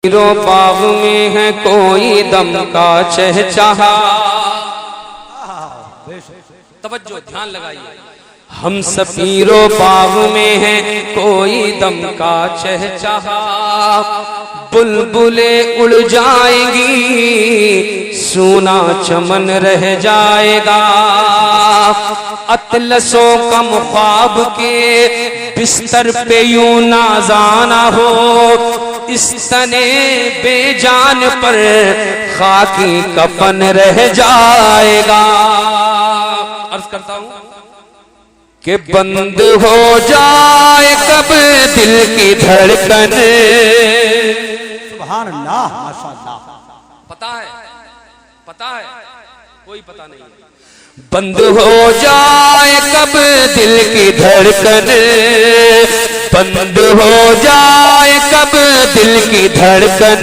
Hero बाग में है कोई दम का चहचहा। तवज्जो ध्यान लगाइए। हम सफीरो बाग में है कोई दम का चहचहा। बुलबुले उड़ जाएंगी सूना चमन रह जाएगा। अतलसों का ख्वाब के बिस्तर पे यूं नाजाना हो। इस तने बेजान पर खाकी कफन रह जाएगा। अर्ज करता हूं कि बंद हो जाए कब दिल की धड़कन। सुभान अल्लाह, माशाअल्लाह। पता है कोई पता नहीं। बंद हो जाए कब दिल की धड़कन। बंद हो जाए कब दिल की धड़कन।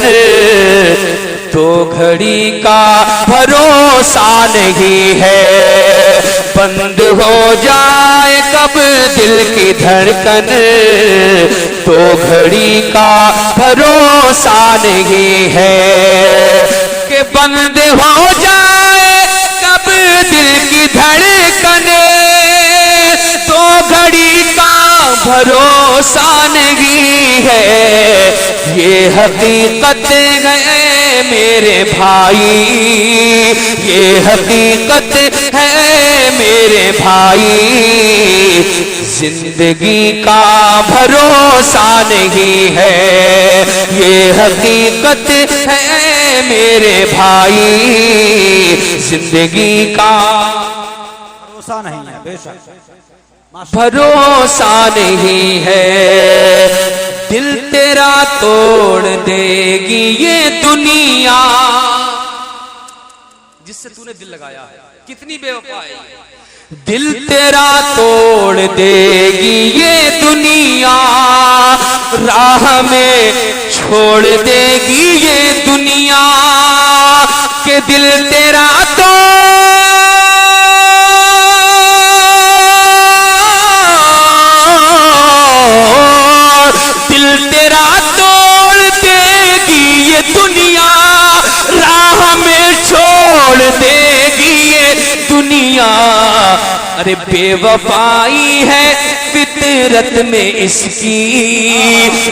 तो घड़ी का भरोसा नहीं है। बंद हो जाए कब दिल की धड़कन। तो घड़ी का भरोसा नहीं है कि बंद हो जाए कब दिल की धड़कन। तो घड़ी का भरोसा नहीं है। ये हकीकत है मेरे भाई, ये हकीकत है मेरे भाई। जिंदगी का भरोसा नहीं है। ये हकीकत है मेरे भाई। जिंदगी का भरोसा नहीं है, बेशक भरोसा नहीं है। दिल तेरा तोड़ देगी ये दुनिया जिससे तूने दिल लगाया है। कितनी बेवफाई। दिल तेरा तोड़ देगी ये दुनिया। राह में छोड़ देगी ये दुनिया के दिल तेरा तोड़ देगी ये दुनिया। राह में छोड़ देगी ये दुनिया। अरे बेवफाई है फितरत में इसकी।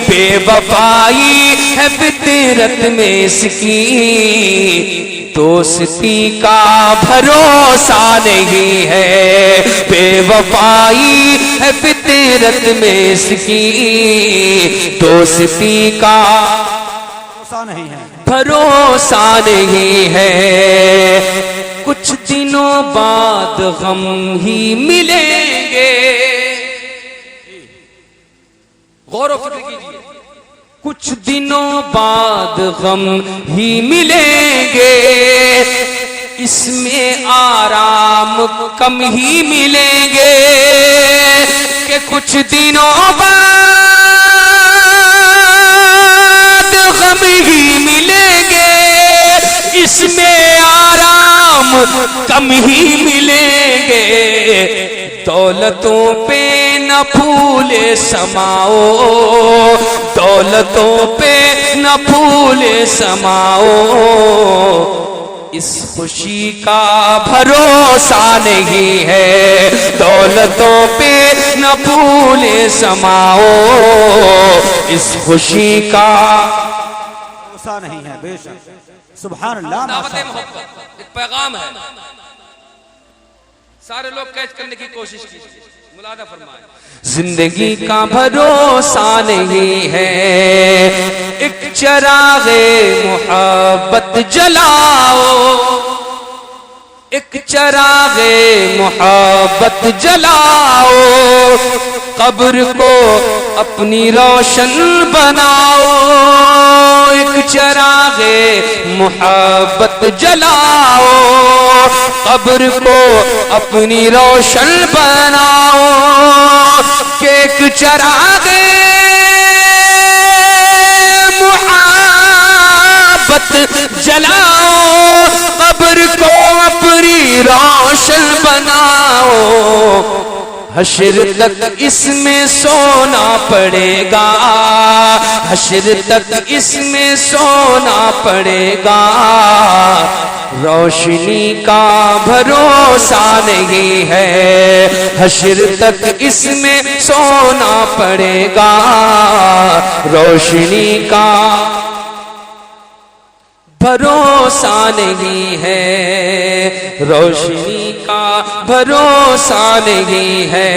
बेवफाई है फितरत में इसकी। दोस्ती का भरोसा नहीं है। बेवफाई है फितरत में इसकी। दोस्ती का भरोसा नहीं है, भरोसा नहीं है। कुछ दिनों बाद गम ही मिलेंगे। गौर व फिक्र कीजिए। कुछ दिनों बाद गम ही मिलेंगे। इसमें आराम कम ही मिलेंगे कि कुछ दिनों बाद गम ही मिलेंगे। इसमें आराम कम ही मिलेंगे। दौलतों पे न फूले समाओ। दौलतों पे न फूले समाओ। इस खुशी का भरोसा नहीं है। दौलतों पे न फूले समाओ। इस खुशी का भरोसा नहीं है, बेशक सुभान अल्लाह, माशाअल्लाह। एक पैगाम है, सारे लोग कैच करने की कोशिश कीजिए। मुलादा फरमाए। जिंदगी का भरोसा नहीं है। एक चरागे मोहब्बत जलाओ। एक चरागे मोहब्बत जलाओ। कब्र को अपनी रोशन बनाओ। एक चरागे मोहब्बत जलाओ। कब्र को अपनी रोशन बनाओ। एक चरागे मोहब्बत जलाओ। कब्र को अपनी रोशन बनाओ। हश्र तक इसमें सोना पड़ेगा, हश्र तक इसमें सोना पड़ेगा, रोशनी का भरोसा नहीं है, हश्र तक इसमें सोना पड़ेगा, रोशनी का भरोसा नहीं है, रोशनी का भरोसा नहीं है।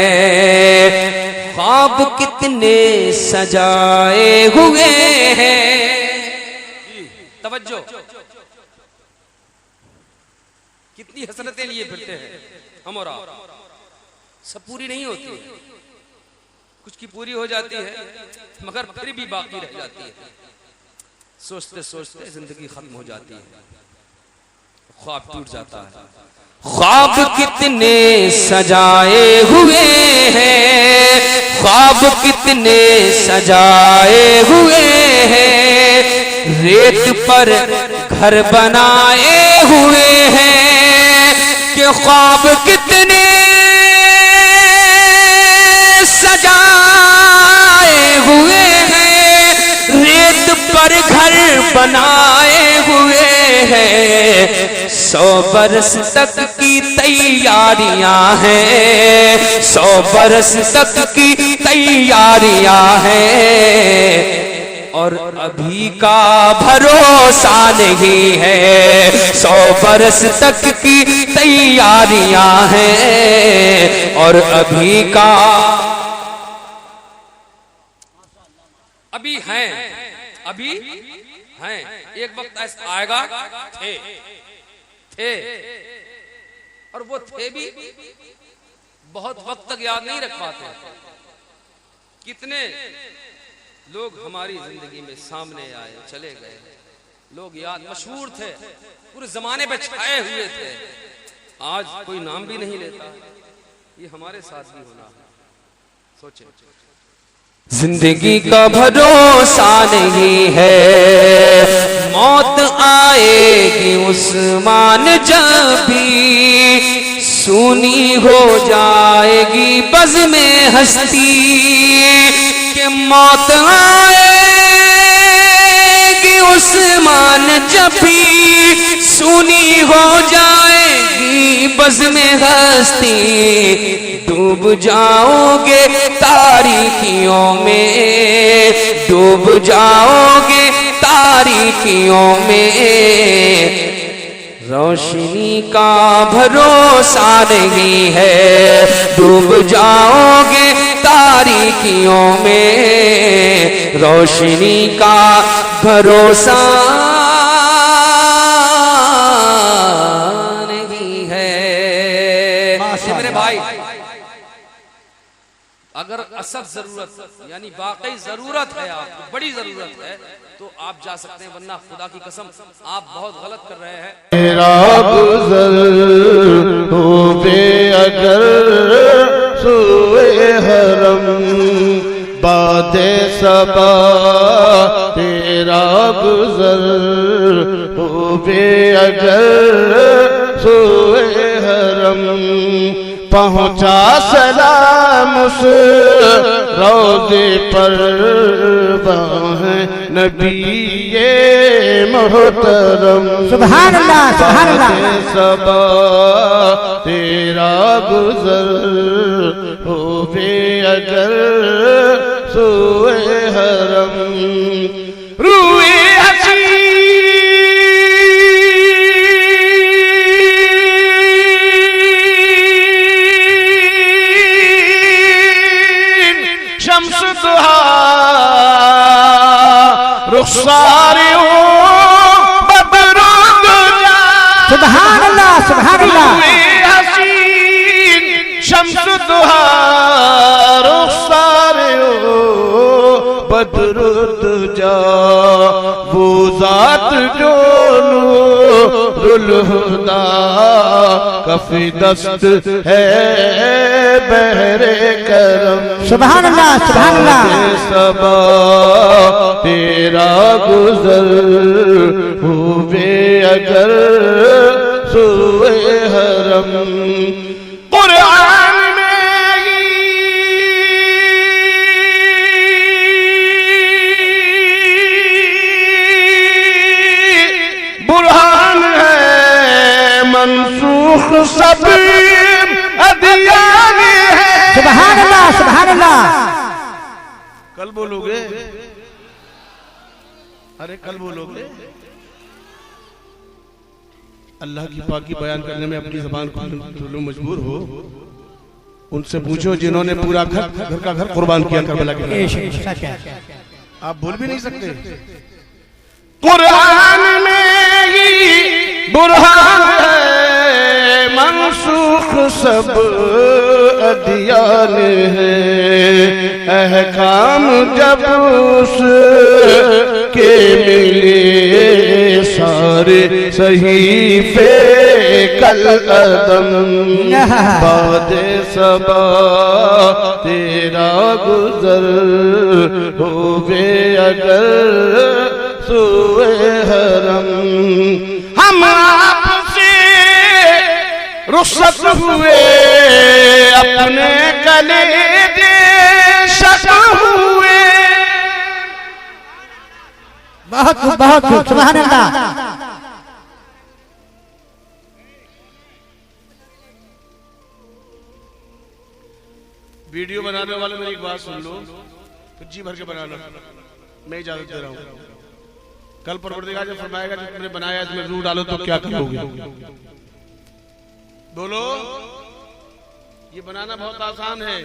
ख्वाब कितने सजाए हुए हैं, तवज्जो, कितनी हसरतें लिए फिरते हैं हम और आप, सब पूरी नहीं होती है, कुछ की पूरी हो जाती है मगर फिर भी बाकी रह जाती है, सोचते सोचते जिंदगी खत्म हो जाती है, ख्वाब टूट जाता है। ख्वाब कितने सजाए हुए हैं, ख्वाब कितने सजाए हुए हैं, रेत पर घर बनाए हुए हैं, कि ख्वाब कितने सजाए हुए हैं, रेत पर घर बनाए हुए हैं, 100 बरस तक की तैयारियां हैं, 100 बरस तक की तैयारियां हैं, और अभी का भरोसा नहीं है, 100 बरस तक की तैयारियां हैं, और अभी का अभी हैं, अभी हैं, एक वक्त ऐसा आएगा, थे और वो थे भी बहुत वक्त तक याद नहीं रख पाते। कितने लोग हमारी जिंदगी में सामने आए, चले गए, लोग याद मशहूर थे, पूरे जमाने पे छाए हुए थे, आज कोई नाम भी नहीं लेता। ये हमारे साथ भी होना है, सोचे। जिंदगी का भरोसा नहीं है, मौत आएगी उस्मान जब भी, सूनी हो जाएगी बज़ में हस्ती, कि मौत आएगी उस्मान जब भी, सूनी हो जाएगी बज़ में हस्ती, डूब जाओगे तारीकियों में, डूब जाओगे तारीकियों में, रोशनी का भरोसा नहीं है, डूब जाओगे तारीकियों में, रोशनी का भरोसा नहीं है। मेरे भाई, अगर असल जरूरत यानी वाकई जरूरत है, आपको बड़ी जरूरत है, तो आप जा सकते हैं, वरना खुदा की कसम आप बहुत गलत कर रहे हैं। तेरा गुज़र हो बे अगर सुए हरम बादे सबा, तेरा गुज़र हो बे अगर सुए हरम, पहुँचा सलाम उस रोज़े पर बाहें नबी ये मोहतरम, सुभान अल्लाह, सुभान अल्लाह। सबा तेरा गुज़र हो बे अगर सोए हरम, रूए शम्स दुहा रुखसारी सुभान अल्लाह, सुभान अल्लाह। हसीन शम्स दुहा रुखसारी बदरुद्दुजा, वो ज़ात जो नूरुल हुदा कफ़ी दस्त है बहरे करम, सुभान अल्लाह, सुभान अल्लाह। सबा तेरा गुज़र हुए अगर सोए हरम, कुरान में मंसूख सब अदियान है। सुभान अल्लाह सुभान अल्लाह। कल बोलोगे? अरे कल बोलोगे? अल्लाह की पाकी बयान करने में अपनी ज़बान को जो लोग मजबूर हो, उनसे पूछो जिन्होंने पूरा घर का घर कुर्बान किया करबला के लिए। आप बोल भी नहीं सकते। कुरान में ही बुरहान है, मंसूख सब अदियान है। अहकाम जब उसके मिले सारे सहीफे कल अदम। बादे सबा तेरा गुजर होवे अगर सुए हरम। हम आपसे रुखसत हुए अपने कलेजे शक हुए। बहुत बहुत सुभान अल्लाह। वीडियो बनाने वाले मेरी एक बात सुन लो, फिर जी भर के बनाना। मैं इजाजत दे रहा हूँ। कल परवरदिगार जब फरमाएगा जब तुमने बनाया इसमें रूह डालो तो क्या करोगे? बोलो। ये बनाना बहुत आसान है,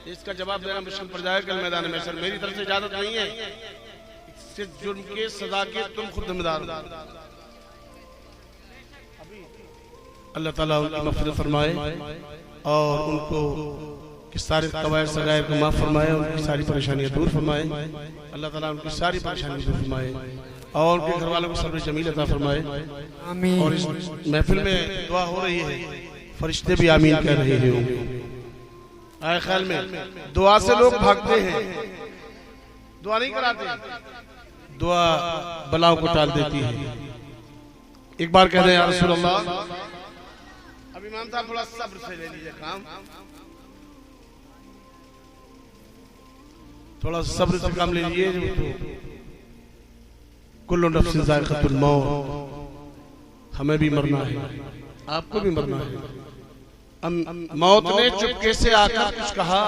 इसका जवाब देना मुश्किल पड़ जाएगा कल मैदान में। सर मेरी तरफ से इजाजत नहीं है, सिर्फ जुर्म के सजा के तुम खुद जिम्मेदार हो। अल्लाह ताला उनकी मग़फ़िरत फरमाए और उनको कि सारे कवायद सगायर को माफ़ फरमाए, उनकी सारी परेशानियाँ दूर फरमाए। अल्लाह ताला उनकी सारी परेशानियाँ दूर फरमाए और उनके घर वालों को सब्र जमील अता फरमाए। आमीन। और इस महफिल में दुआ हो रही है, फरिश्ते भी आमीन कह रहे होंगे। आए ख्याल में दुआ से लोग भागते हैं, दुआ नहीं कराते। दुआ बलाओं को टाल देती है। एक बार कह दें या रसूल अल्लाह। अब इमाम साहब थोड़ा सब्र से ले लीजिए काम, थोड़ा सब्र से काम ले लीजिए। कुल्लु नफ्सिन ज़ाइक़तुल मौत, हमें भी मरना है, आपको भी मरना है। मौत ने चुपके से आकर कुछ कहा।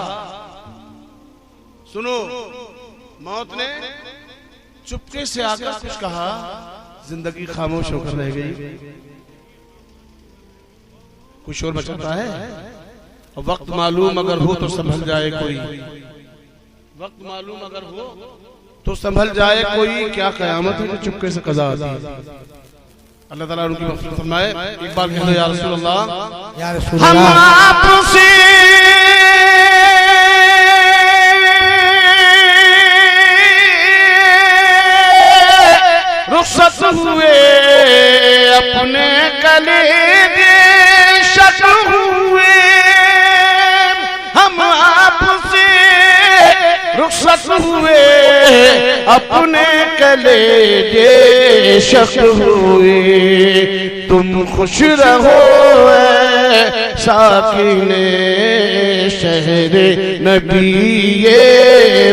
सुनो, मौत ने चुपके से आकर कुछ कहा, जिंदगी खामोश होकर रह गई। कुछ और मचाता है। और वक्त मालूम अगर हो तो संभल जाए कोई, वक्त मालूम अगर हो तो संभल जाए कोई। क्या कयामत है जो चुपके से कज़ा आती है। अल्लाह ताला उनकी मग़फ़िरत फरमाए। एक बार कह लो या रसूल अल्लाह। या रसूल हम अल्लाह। आपसे रुखसत हुए अपने कलेजे शक हुए। हम आपसे रुखसत हुए अपने कलेजे शक हुए। तुम खुश रहो साकिने शहरे नबी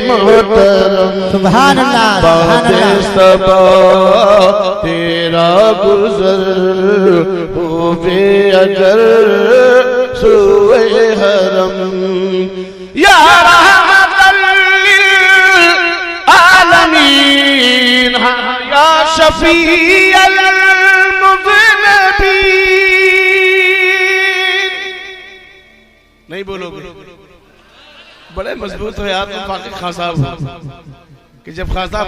मोहतरम। सुभान अल्लाह सुभान अल्लाह। तेरा गुजर होवे अगर सुए हरम। या रहमतल लिल आलमीन या शफीअल मुज़नबीन। नहीं बोलोगे? बड़े मजबूत हो यार तुम फाकिर खान साहब हो कि जब खान साहब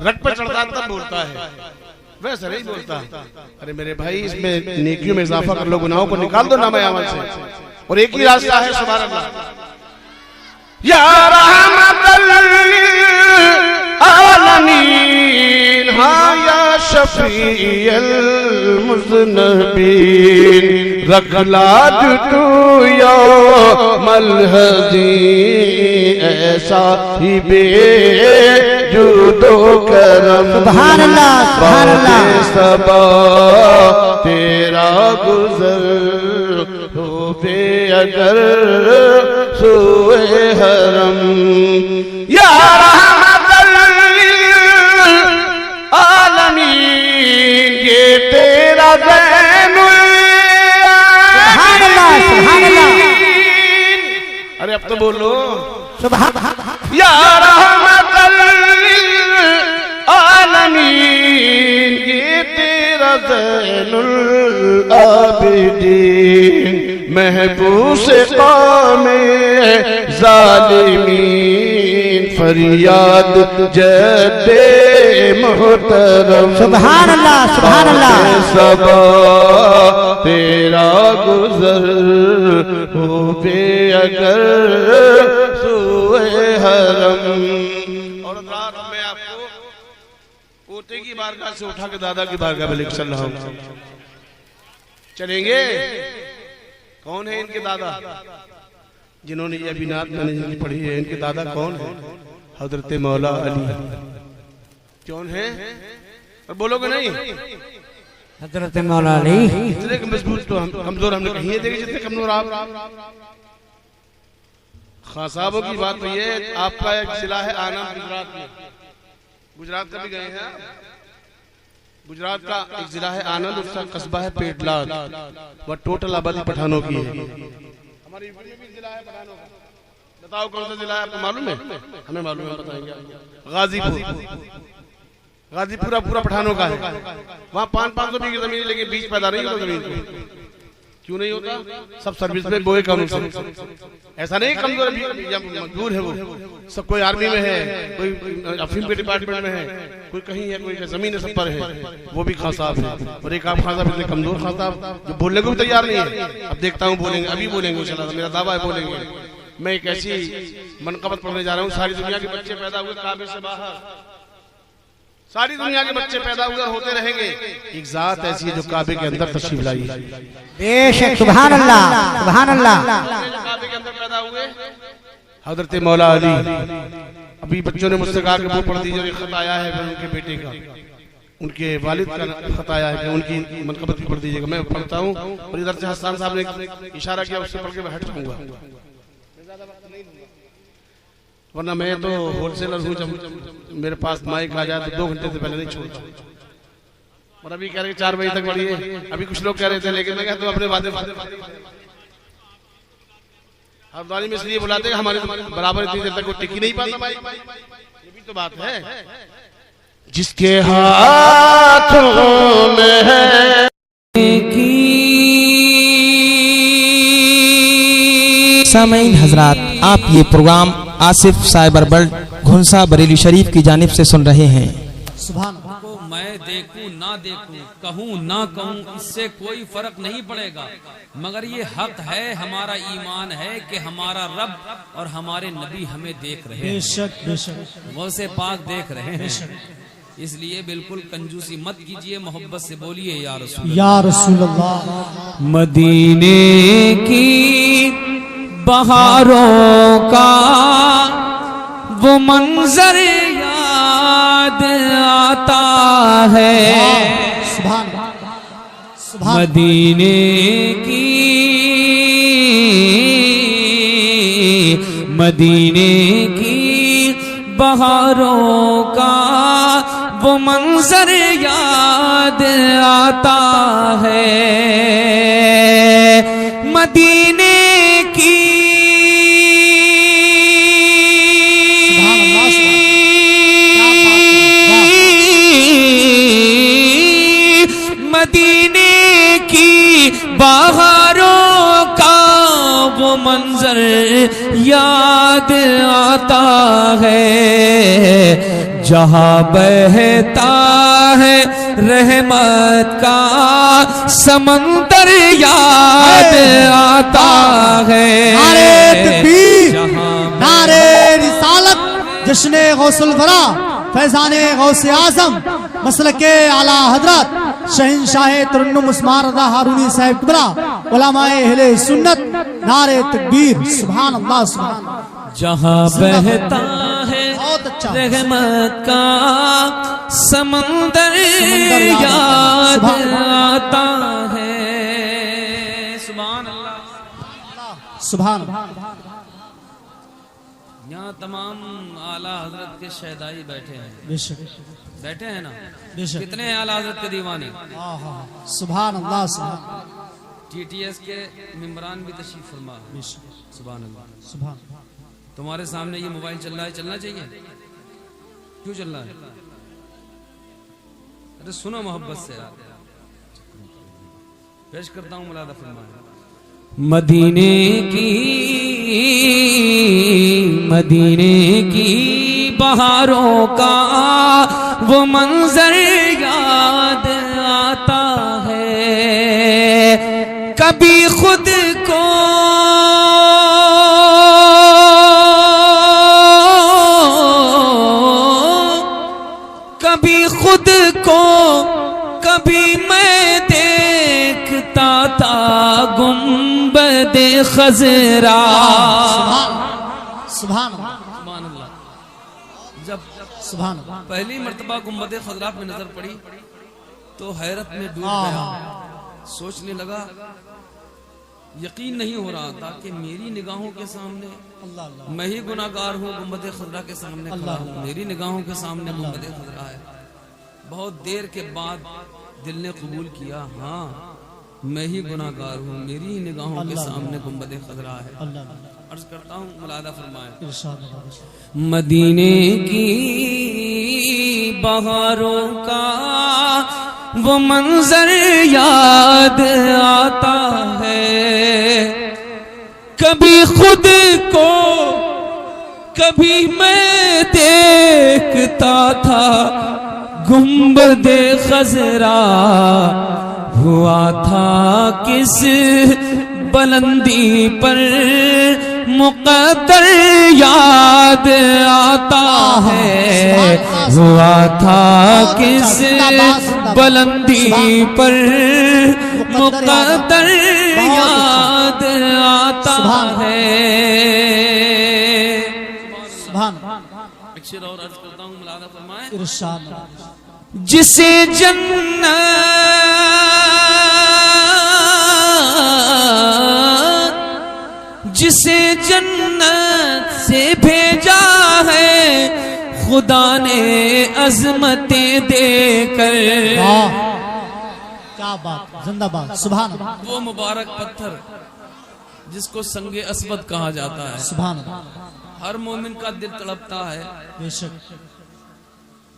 रट पे चढ़ता तब बोलता है, वैसे नहीं बोलता। अरे मेरे भाई इसमें नेकियों में इजाफा कर लो, गुनाहों को निकाल दो नाम अमल से। और एक ही रास्ता है, सुभान अल्लाह। या रहमतल लिल आलमीन हाँ या शफीअल मुज़नबीन। रख लाज तू यौमल हज़ीर ऐसा ही बेजुदो करम। सुभान अल्लाह सुभान अल्लाह। सबा तेरा गुजर होवे अगर सुए हरम। या रहमतल लिल आलमीन ये तेरा ज़ैनुल अरे अब तो बोलो। सुभान या रहमतल लिल आलमीन, ये तेरा ज़ैनुल आबिदीन, महबूस क़ौमे ज़ालिमीन, फरियाद जद्दे मोहतरम। सुभान अल्लाह, सुभान अल्लाह। सबा तेरा गुज़र हो बे अगर सुए हरम। और रात में आपको पोते की बारगाह से उठा के दादा की बारगाह में लेकर चल रहा हूं। चलेंगे? कौन है इनके दादा जिन्होंने ये अभी नात मैंने जिनकी पढ़ी है? इनके दादा कौन है? हजरत मौला अली। कौन है? और बोलोगे नहीं? हजरत मौला अली। इतने मजबूत तो कमजोर हमने कहीं देखे जितने कमजोर आप। खां साहबों की बात तो ये, आपका एक जिला है आनंद गुजरात में, गुजरात का भी गए हैं। गुजरात का एक जिला है आनंद, उसका कस्बा है पेटलाद, वह टोटल आबादी पठानों की है। हमारी यूपी में भी जिला है पठानों का। बताओ कौन सा जिला है, आपको मालूम है? हमें मालूम है, बताएंगे। गाजीपुर। गाजीपुर पूरा पठानों का है। वहाँ 500 बीघे जमीन, लेकिन बीज पैदा नहीं होता जमीन को। क्यों नहीं होता? सब सर्विस में बोए कानून से। ऐसा नहीं कमजोर मजबूर है वो सब। कोई आर्मी में है, कोई अफीम के डिपार्टमेंट में है, कोई कहीं है, कोई जमीन सब पर है। वो भी खां साहब है। और एक आप खां साहब इतने कमजोर खां साहब जो बोलने को भी तैयार नहीं है। अब देखता हूँ बोलेंगे, अभी बोलेंगे इंशाल्लाह, मेरा दावा है बोलेंगे। मैं एक ऐसी मनकबत पढ़ने जा रहा हूँ, सारी दुनिया के बच्चे पैदा हुए काबे से बाहर, सारी दुनिया के बच्चे पैदा हुए होते रहेंगे। एक जात ऐसी है जो काबे के अंदर तशरीफ लाई है। बेशक। सुभान अल्लाह, सुभान अल्लाह। काबे के अंदर पैदा हुए हजरत मौला अली। अभी बच्चों ने मुझसे कहा कि वो पढ़ दीजिए, एक खत आया है उनके बेटे का, उनके वालिद का खत आया है कि उनकी मनकबत भी पढ़ दीजिएगा। मैं पढ़ता हूँ और इधर से हसन साहब ने इशारा किया, उससे पढ़ के मैं हट जाऊंगा, वरना मैं तो होलसेलर हूँ। जब मेरे पास माइक आ जाए तो 2 घंटे से पहले नहीं छोड़ता। और अभी कह रहे 4 बजे तक पढ़िए, अभी कुछ लोग कह रहे थे, लेकिन मैं कहता हूँ अपने वादे हरद्वानी में इसलिए बुलाते हैं हमारे बराबर इतनी देर तक वो टिक ही नहीं पाता माइक। ये भी तो बात है। जिसके हाथों में है सामईन हजरात, आप ये प्रोग्राम आसिफ साइबर बल्ड घुंसा बरेली शरीफ की जानिब से सुन रहे हैं। सुभान को मैं देखूं ना देखूं, कहूं ना कहूं, इससे कोई फर्क नहीं पड़ेगा, मगर ये हक है, हमारा ईमान है कि हमारा रब और हमारे नबी हमें देख रहे हैं। बेशक, बेशक। वो से पाक देख रहे हैं। इसलिए बिल्कुल कंजूसी मत कीजिए, मोहब्बत से बोलिए या रसूल या रसूल अल्लाह। मदीने की बहारों का वो मंजर याद आता है। सुभान सुभान। मदीने की बहारों का वो मंजर याद आता है। मदीने की मदीने की बहारों का वो मंजर याद आता है। जहाँ बहता है रहमत का समंदर याद आता है। नारे तकबीर, नारे रिसालत, जश्ने गौसुल वरा, फैजाने गौसे आजम, मसलके आला हजरत शहंशाह तरन्नुम उस्मान रज़ा हारूनी साहिब किबला, उलमाए अहले सुन्नत, नारे तकबीर। सुभान अल्लाह, सुभान अल्लाह। जहाँ बहता है बहुत अच्छा। रहमत का समंदर याद आता है। सुभान अल्लाह, सुभान। यहाँ तमाम आला हजरत के शहदाई बैठे हैं, बेशक, बैठे हैं ना? बेशक। कितने हैं आला हजरत के दीवाने? सुभान अल्लाह, सुभान। टीटीएस के मेंबरान भी तशरीफ फरमा। सुभान अल्लाह। सुभान तुम्हारे सामने ये मोबाइल चल रहा है, चलना चाहिए? क्यों चल रहा है? अरे सुनो मोहब्बत से यार। पेश करता हूँ मुलादा फरमाए। मदीने की बहारों का वो मंजर याद आता है, कभी खुद को कभी मैं देखता था गुंबदे खजरा। सुभान सुभान अल्लाह। जब सुभान पहली मर्तबा गुंबदे खजरा में नजर पड़ी तो हैरत में डूब गया। सोचने लगा, यकीन नहीं हो रहा था कि मेरी निगाहों के सामने मैं ही गुनाहगार हूँ, गुंबदे खजरा के सामने खड़ा हूँ, मेरी निगाहों के सामने गुंबदे खजरा है। बहुत देर के बाद दिल ने कबूल किया, हाँ मैं ही गुनाहगार हूँ, मेरी ही निगाहों के सामने गुंबदे खजरा है। अर्ज करता हूँ मुलादा फरमाए। मदीने की बहारों का वो मंजर याद आता है, कभी खुद को कभी मैं देखता था गुंबदे खजरा। हुआ था किस बुलंदी पर मुक़द्दर याद आता है, हुआ था किस बुलंदी पर मुक़द्दर याद आता है। एक शेर और अर्ज करता हूँ मुलादा फरमाए। जिसे जन्नत से भेजा है खुदा ने अज़मतें देकर। क्या बात, जिंदाबाद। सुभान वो मुबारक पत्थर जिसको संगे अस्वद कहा जाता है। सुभान हर मोमिन का दिल तड़पता है बेशक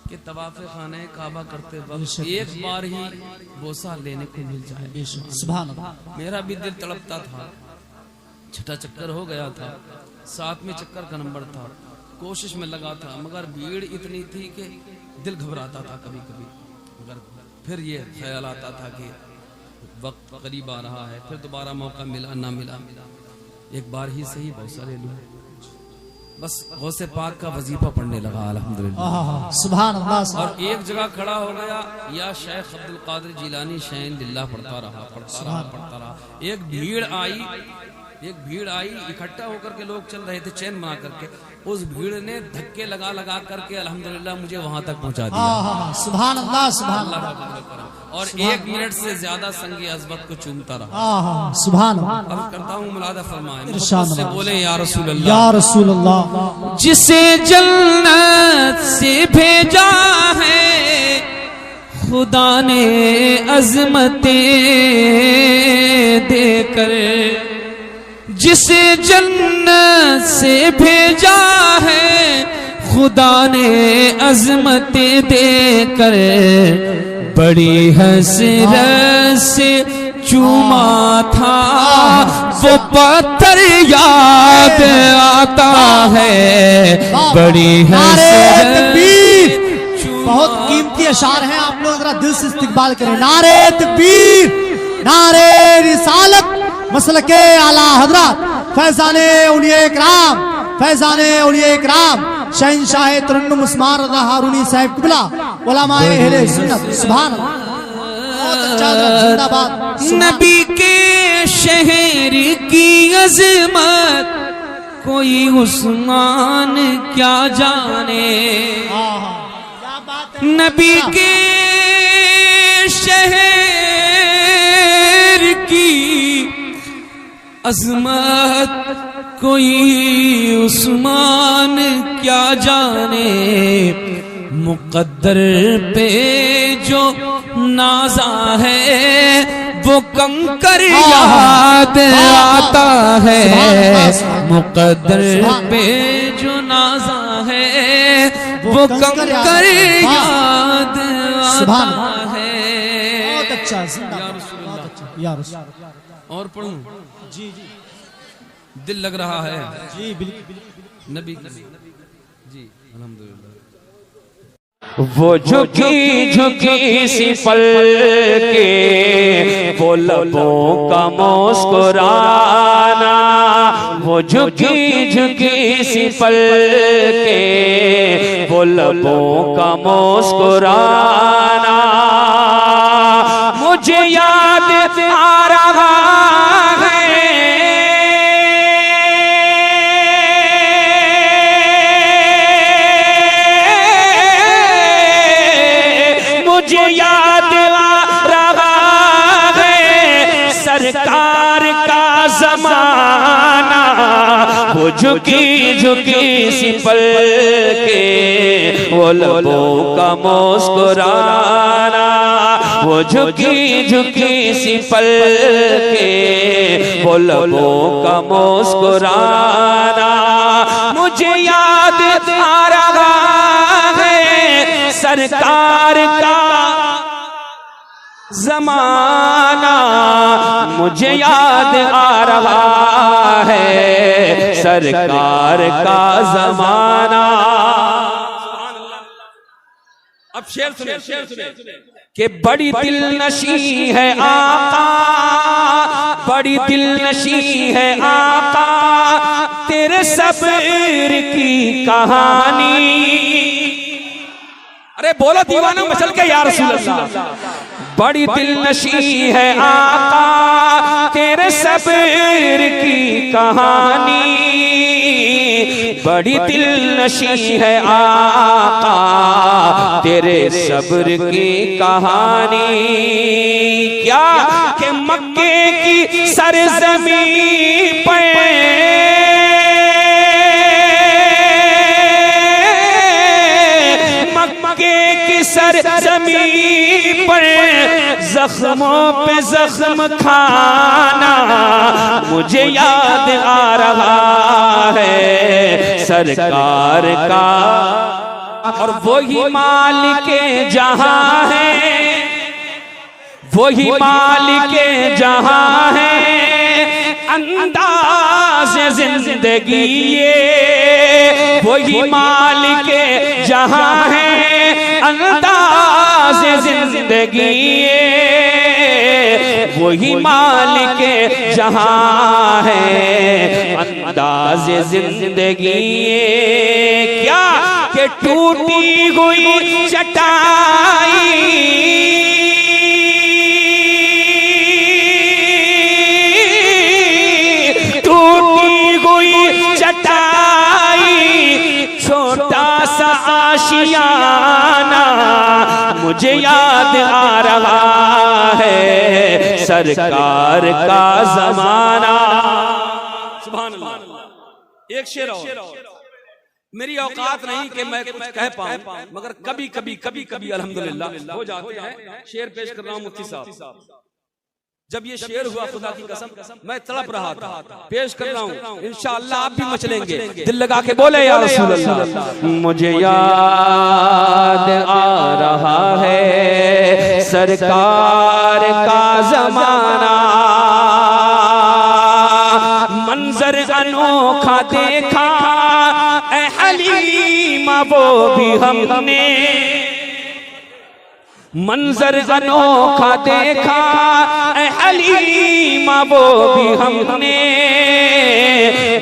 कि तवाफ़े खाने काबा करते वक्त एक बार ही बोसा लेने को मिल जाए। सुभान मेरा भी दिल तड़पता था, छठा चक्कर हो गया था, 7वें चक्कर का नंबर था, कोशिश में लगा था, मगर भीड़ इतनी थी कि दिल घबराता था कभी कभी। मगर फिर ये ख्याल आता था कि वक्त करीब आ रहा है, फिर दोबारा मौका मिला ना मिला, एक बार ही सही बोसा ले लूं। बस गौसे पाक का वजीफा पढ़ने लगा अल्हम्दुलिल्लाह। सुभान अल्लाह। और एक जगह खड़ा हो गया, या शेख अब्दुल कादिर जिलानी शैन लिल्लाह पढ़ता रहा। एक भीड़ आई इकट्ठा होकर के लोग चल रहे थे चैन बना करके, उस भीड़ ने धक्के लगा लगा करके अल्हम्दुलिल्लाह मुझे वहां तक पहुंचा दिया। सुभान अल्लाह। सुभान अल्लाह। और 1 मिनट से ज्यादा संगे अज़मत को चूमता रहा। सुभान अब करता हूँ मुलादा फरमाए। से बोले या रसूल अल्लाह, या रसूल अल्लाह। जिसे जन्नत से भेजा है खुदा ने अज़मतें देकर, जिसे जन्नत से भेजा है खुदा ने अज़मतें देकर, बड़ी हसरत से चूमा था वो पत्थर याद आता है, बड़ी हसरत। बहुत कीमती अशार हैं, आप लोग जरा दिल से इस्तिकबाल करें। नारे तकबीर, नारे रिसालत, मसलके आला हजरत फैजाने औलिया इकराम, फैजाने औलिया इकराम शहंशाह तरन्नुम उस्मान रज़ा हारूनी साहिब क़िबला उलमाए अहले सुन्नत। सुभान अल्लाह। जिंदाबाद। नबी के शहर की अज़मत कोई उस्मान क्या जाने, नबी के शहर की अज़मत कोई उस्मान क्या जाने, मुक़द्दर पे जो नाज़ा है वो कंकर याद आता है, मुकद्दर पे जो नाजा है, वो कंकर याद आता है। बहुत अच्छा, बहुत अच्छा या रसूल। और पढ़ूं? जी जी दिल लग रहा है जी, बिल्कुल नबी की जी, अल्हम्दुलिल्लाह। वो झुकी झुकी सी पल के वो लबों का मुस्कुराना, वो झुकी झुकी सी पल के वो लबों का मुस्कुराना, मुझे याद आ रहा है मुझे याद आ रहा है सरकार का जमाना, वो झुकी झुकी सी पल के वो लबों का मुस्कुराना, वो झुकी झुकी सी पल के वो लबों का मुस्कुराना, मुझे याद आ रहा है सरकार का जमाना, मुझे याद आ रहा है सरकार का जमाना। अब शेर सुने, शेर सुने कि बड़ी दिल नशी है आका, बड़ी दिल नशी है आका, तेरे सब्र की कहानी। अरे बोलो दीवाना मचल के या रसूल अल्लाह। बड़ी दिल नशी है आका, तेरे सब्र की कहानी, बड़ी दिल नशी है आका, तेरे सब्र की कहानी। क्या कि मक्के की सरजमीं पे सरजमीं पर जख्मों पे जख्म खाना, मुझे याद आ रहा है सरकार का। और वही मालिके जहां है, वही मालिके जहां है, अंदाज़ जिंदगी ये, वही मालिके जहां है, अंदाज़ जिंदगी ये, वही मालिके जहां है, अंदाज़ जिंदगी ये। क्या कि टूटी हुई चटाई, छोटा सा आशियाना, मुझे याद आ रहा है सरकार का जमाना। सुभान अल्लाह। एक शेर और, मेरी औकात नहीं कि मैं कुछ कह पाऊं, मगर कभी कभी कभी कभी अल्हम्दुलिल्लाह हो जाते हैं। शेर पेश कर रहा हूं मुफ्ती साहब। जब ये शेर हुआ खुदा की कसम मैं तड़प रहा था, पेश कर रहा हूँ, इंशाअल्लाह आप भी मचलेंगे। दिल लगा के बोले या रसूल अल्लाह। मुझे याद आ रहा है सरकार का जमाना, मंजर अनोखा देखा ऐ हलीमा वो भी हमने, मंजर अनोखा देखा ऐ हलीमा वो भी हमने,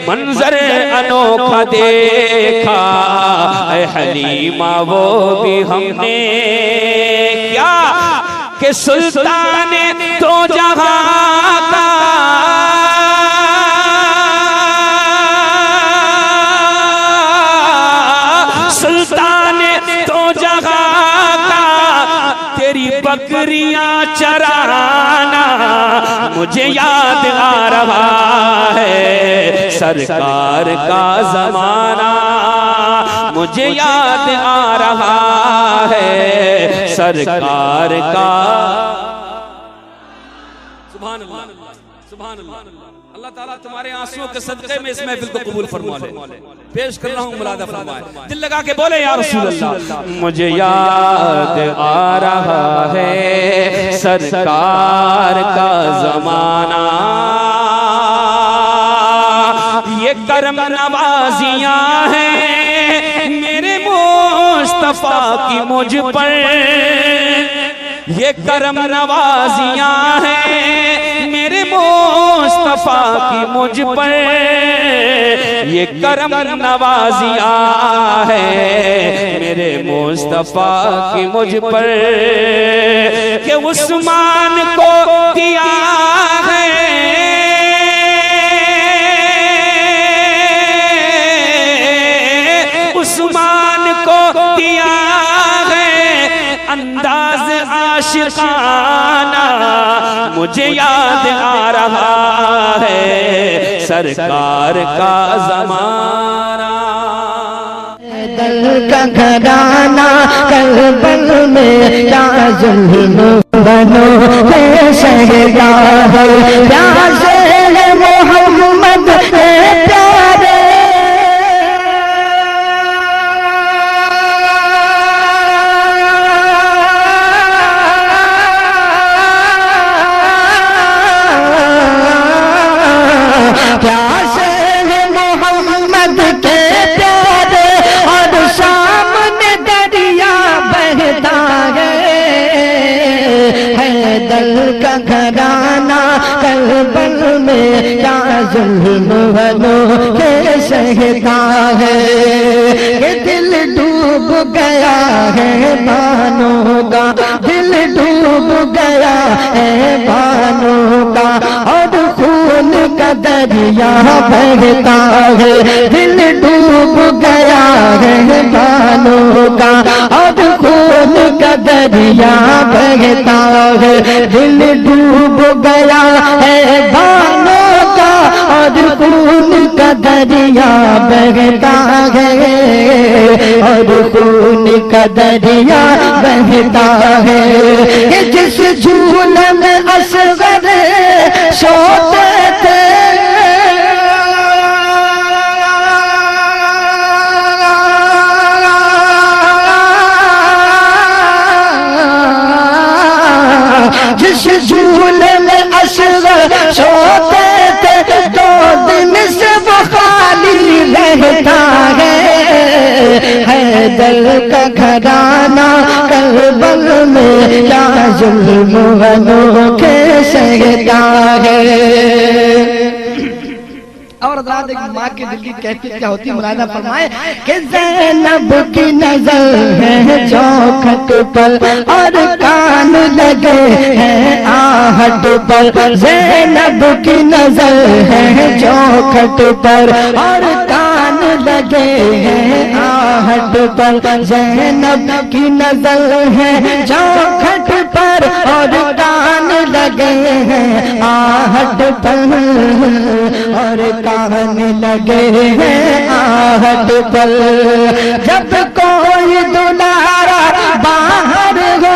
मंजर अनोखा देखा ऐ हलीमा वो भी हमने। क्या कि सुल्तान तो जहां का, सुल्तान तो जहां का, तेरी बकरियां चराना, मुझे याद आ रहा है सरकार का जमाना, मुझे याद आ रहा है सरकार का। सुभान अल्लाह, सुभान अल्लाह। अल्लाह ताला तुम्हारे आंसुओं के सदक़े में इस महफिल को कबूल फरमा ले। पेश कर रहा हूँ, मुलादा फरमाए। दिल लगा के बोले या रसूल अल्लाह। मुझे याद आ रहा है सरकार का जमाना, ये करम नवाजियां हैं मेरे मुस्तफा की मुझ पर, ये करम नवाजियां हैं मेरे मुस्तफा की मुझ पर, ये करम नवाजियां है मेरे मुस्तफा की मुझ पर, कि उस्मान को दिया है अंदाज आशिकाना, मुझे याद आ रहा है सरकार का जमाना। दल का घराना करबल में क्या जुल्म बनो है शहदाह, प्यासे है मोहम्मद है प्यारे, प्यासे है मोहम्मद के प्यारे, और सामने दरिया बहता है दल का घराना करबल में क्या जुल्म बनो के सहता है, कि दिल डूब गया है बानों का, दिल डूब गया है बानों का, और खून का दरिया बहता है, दिल डूब गया है बानों का, और खून का दरिया बहता है, दिल डूब गया है बानों का, और खून का दरिया बहता है, और खून का दरिया बहता है, कि जिस झूले में असगर सोते थे, जिस झूले में असगर सोते थे, 2 दिन से वो खाली रहता है दल का घराना करबल में क्या जुल्म बनो के सहता है। और हज़रात एक माँ के दिल की कैफियत क्या होती है, मुलादा फरमाए कि ज़ैनब की नजर है चौखट पर, और कान लगे हैं आहट पर, ज़ैनब की नजर है चौखट पर, और कान लगे हैं आहट पर, ज़ैनब की नजर है चौखट पर, और कान लगे हैं आहट पर, और कान लगे हैं आहट पर, जब कोई दुलारा बाहर हो,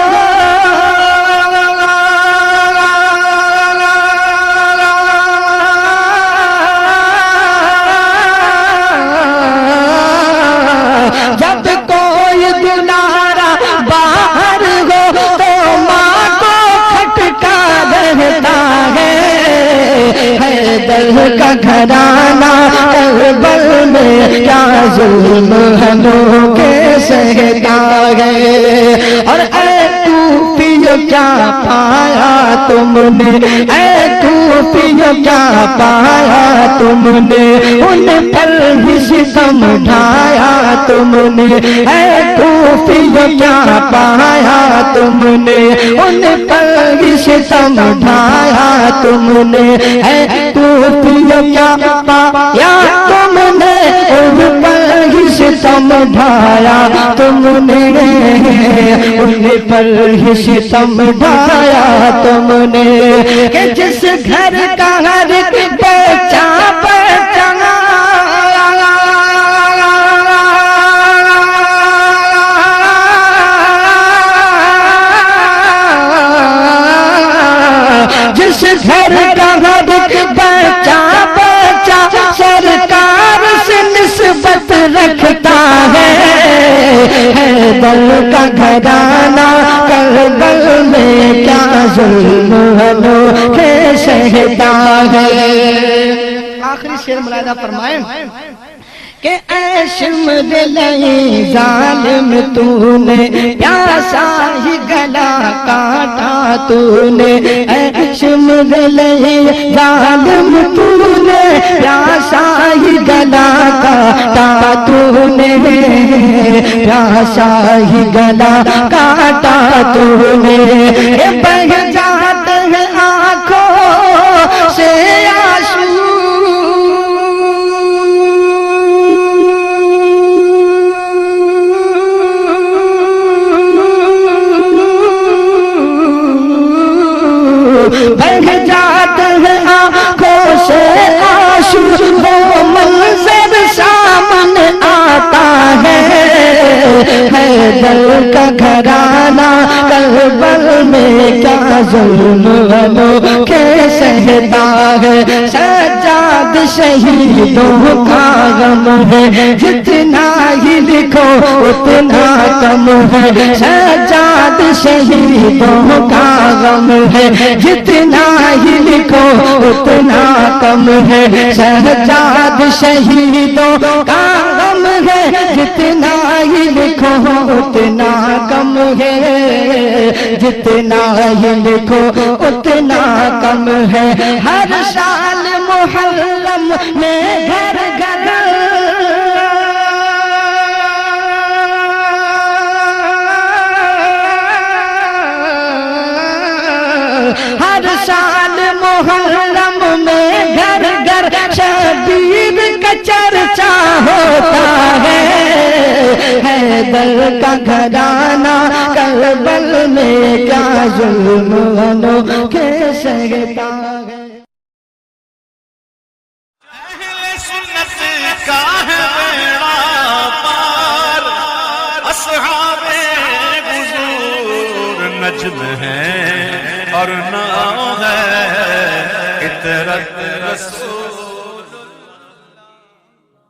जब कोई दुलारा बाहर हो, तो माँ को खटका रहता है दल का घराना करबल में क्या जुल्म बनो के सहता है। और ऐ कूफियों क्या पाया तुमने, ऐ कूफियों क्या पाया तुमने, उन पर भी सितम ढाया तुमने, ऐ कूफियों क्या पाया तुमने, उन पर भी सितम ढाया तुमने, ऐ कूफियों क्या पाया तुमने, उन पर ही सितम ढाया तुमने, उन पर ही सितम ढाया तुमने, कि जिस घर का हर बच्चा बचाना, जिस जिस घर का हर एक बच्चा बच्चा सरकार से निस्बत रखता है हैदर का घराना करबल में क्या जुल्म अनोखे सहता है। आखिरी शेर मुलाहिजा फरमाए कि ऐ शिमरलई जालिम तूने प्यासा ही गला काटा तूने, ऐ शिमरलई जालिम तूने प्यासा ही गला काटा तूने, प्यासा ही गला काटा तूने। बह जाते हैं आँखों से आंसू बह जाते हैं आँखों से आंसू, वो मंजर सामने आता है हैदर का घराना करबल में क्या जुल्म अनोखे सहता है। सज्जाद शहीदों का गम है जितना ही लिखो उतना कम है, सज्जाद शहीदों का गम है जितना ही लिखो उतना कम है, सज्जाद शहीदों का गम है जितना ही लिखो उतना कम है, जितना ही लिखो उतना कम है। हर साल मुहर्रम में घर घर हर साल मुहर्रम में घर घर शबीर का चर्चा होता है हैदर का घराना करबल में क्या जुल्म अनोखे सहता है। अहले सुन्नत का है बेड़ा पार, असहाबे हुजूर नज्म है और नाम है इतरत रसूल।